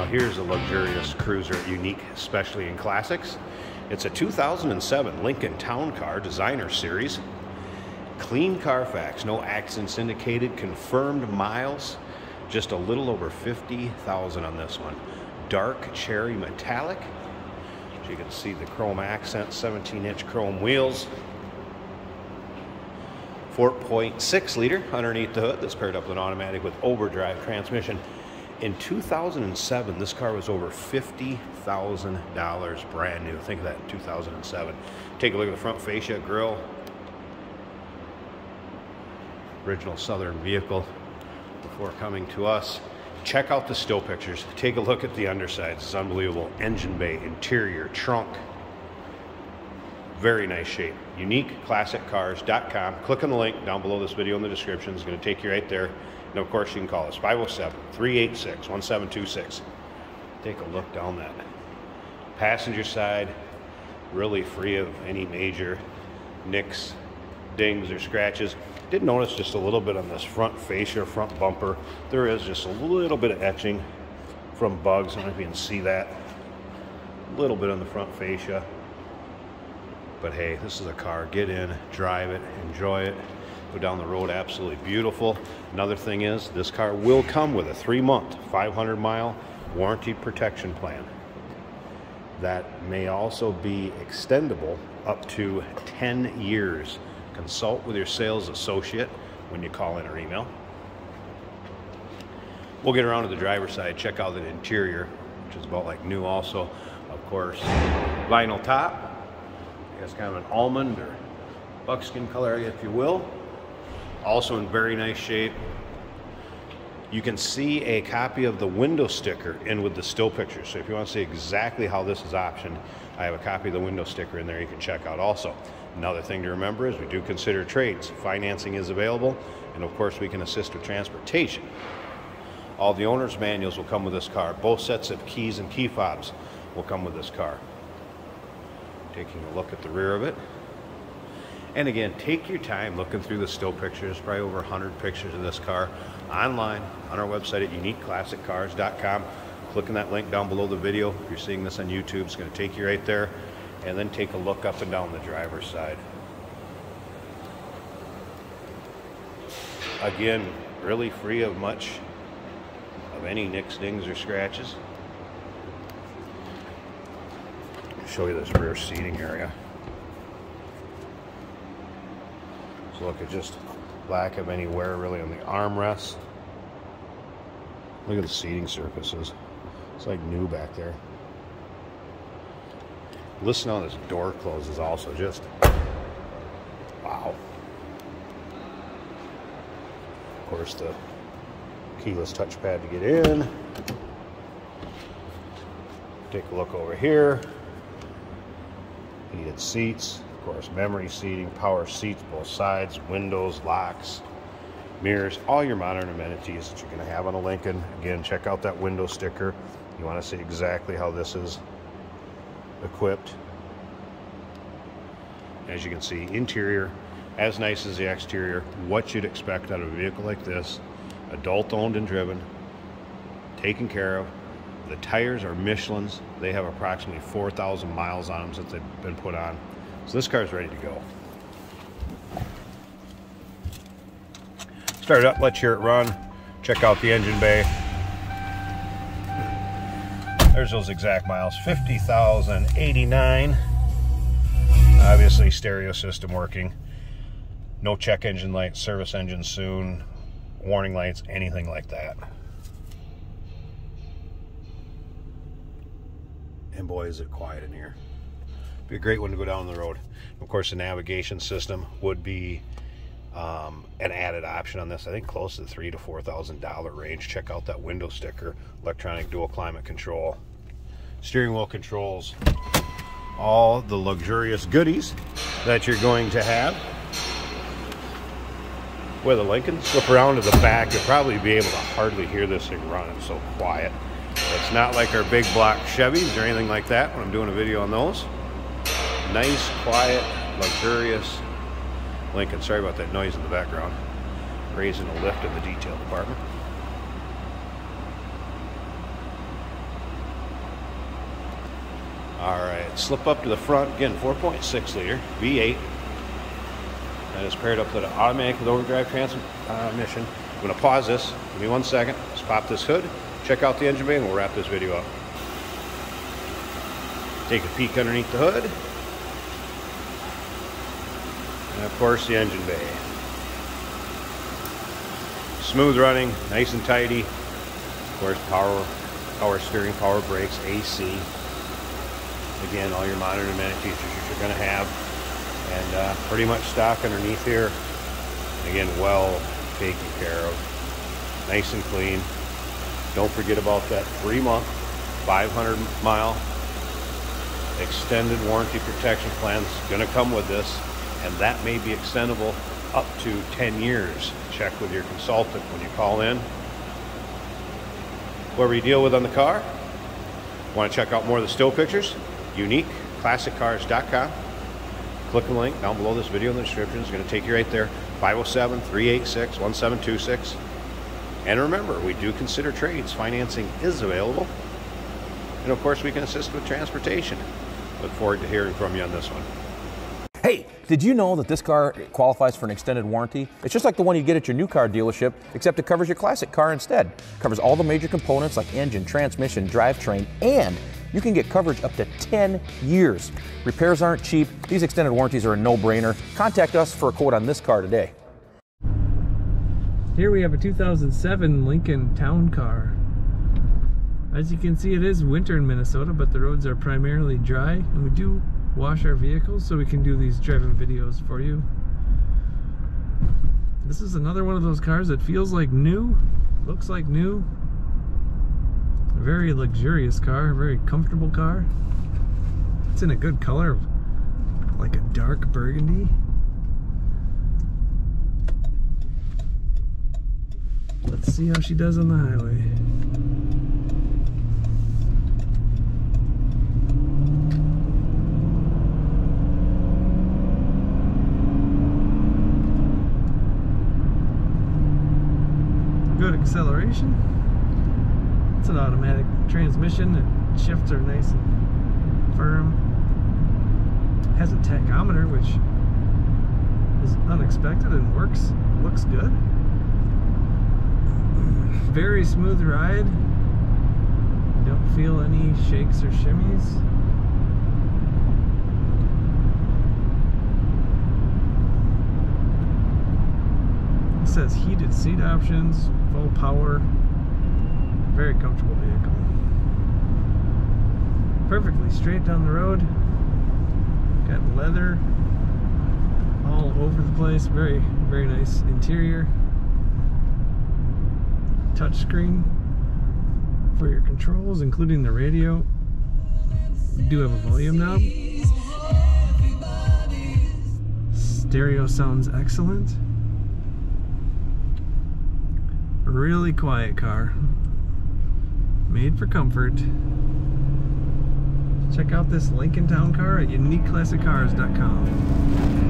here's a luxurious cruiser, unique, especially in classics. It's a 2007 Lincoln Town Car Designer Series. Clean Carfax, no accidents indicated, confirmed miles, just a little over 50,000 on this one. Dark cherry metallic. As you can see, the chrome accent, 17-inch chrome wheels. 4.6 liter underneath the hood that's paired up with an automatic with overdrive transmission. In 2007, this car was over $50,000 brand new. Think of that, in 2007. Take a look at the front fascia, grille. Original Southern vehicle before coming to us. Check out the still pictures. Take a look at the undersides. It's unbelievable. Engine bay, interior, trunk. Very nice shape. UniqueClassicCars.com. Click on the link down below this video in the description. It's going to take you right there. And of course, you can call us 507-386-1726. Take a look down that passenger side. Really free of any major nicks, dings, or scratches. Did notice just a little bit on this front fascia, front bumper. There is just a little bit of etching from bugs. I don't know if you can see that. A little bit on the front fascia. But hey, this is a car. Get in, drive it, enjoy it. Go down the road, absolutely beautiful. Another thing is, this car will come with a 3-month, 500-mile warranty protection plan. That may also be extendable up to 10 years. Consult with your sales associate when you call in or email. We'll get around to the driver's side, check out the interior, which is about like new also. Of course, vinyl top. I guess kind of an almond or buckskin color, if you will. Also in very nice shape. You can see a copy of the window sticker in with the still pictures. So if you want to see exactly how this is optioned, I have a copy of the window sticker in there you can check out also. Another thing to remember is we do consider trades. Financing is available, and of course we can assist with transportation. All the owner's manuals will come with this car. Both sets of keys and key fobs will come with this car. Taking a look at the rear of it. And again, take your time looking through the still pictures, probably over 100 pictures of this car online on our website at UniqueClassicCars.com. Click on that link down below the video. If you're seeing this on YouTube, it's going to take you right there. And then take a look up and down the driver's side. Again, really free of much of any nicks, dings, or scratches. I'll show you this rear seating area. So look at just lack of any wear really on the armrests. Look at the seating surfaces. It's like new back there. Listen how this door closes also, just wow. Of course, the keyless touchpad to get in. Take a look over here. Heated seats, of course, memory seating, power seats, both sides, windows, locks, mirrors, all your modern amenities that you're going to have on a Lincoln. Again, check out that window sticker. You want to see exactly how this is equipped. As you can see, interior as nice as the exterior, what you'd expect out of a vehicle like this. Adult owned and driven, taken care of. The tires are Michelin's. They have approximately 4,000 miles on them since they've been put on. So this car is ready to go. Start it up, let's hear it run. Check out the engine bay. There's those exact miles, 50,089. Obviously stereo system working. No check engine light, service engine soon, warning lights, anything like that. And boy, is it quiet in here. Be a great one to go down the road. Of course, the navigation system would be an added option on this. I think close to the $3,000 to $4,000 range. Check out that window sticker, electronic dual climate control, steering wheel controls, all the luxurious goodies that you're going to have with a Lincoln. Flip around to the back, you'll probably be able to hardly hear this thing run. It's so quiet. It's not like our big block Chevys or anything like that when I'm doing a video on those. Nice, quiet, luxurious Lincoln. Sorry about that noise in the background. Raising a lift in the detail department. All right, slip up to the front. Again, 4.6 liter V8. And it's paired up to the automatic with overdrive transmission. I'm going to pause this. Give me 1 second. Let's pop this hood. Check out the engine bay and we'll wrap this video up. Take a peek underneath the hood. And of course the engine bay. Smooth running, nice and tidy. Of course, power steering, power brakes, AC. Again, all your modern amenities you're going to have. And pretty much stock underneath here. Again, well taken care of. Nice and clean. Don't forget about that 3-month, 500-mile extended warranty protection plan that's going to come with this. And that may be extendable up to 10 years. Check with your consultant when you call in. Whoever you deal with on the car. Want to check out more of the still pictures? UniqueClassicCars.com. Click the link down below this video in the description. It's going to take you right there. 507-386-1726. And remember, we do consider trades. Financing is available. And of course, we can assist with transportation. Look forward to hearing from you on this one. Hey, did you know that this car qualifies for an extended warranty? It's just like the one you get at your new car dealership, except it covers your classic car instead. It covers all the major components like engine, transmission, drivetrain, and you can get coverage up to 10 years. Repairs aren't cheap. These extended warranties are a no-brainer. Contact us for a quote on this car today. Here we have a 2007 Lincoln Town Car. As you can see, it is winter in Minnesota, but the roads are primarily dry, and we do wash our vehicles so we can do these driving videos for you. This is another one of those cars that feels like new, looks like new. A very luxurious car, a very comfortable car. It's in a good color, like a dark burgundy. Let's see how she does on the highway. Good acceleration. It's an automatic transmission. The shifts are nice and firm. Has a tachometer, which is unexpected and looks good. Very smooth ride. Don't feel any shakes or shimmies. It says heated seat options, full power, very comfortable vehicle. Perfectly straight down the road. Got leather all over the place. Very, very nice interior. Touchscreen for your controls, including the radio. We do have a volume knob. Stereo sounds excellent. Really quiet car. Made for comfort. Check out this Lincoln Town Car at UniqueClassicCars.com.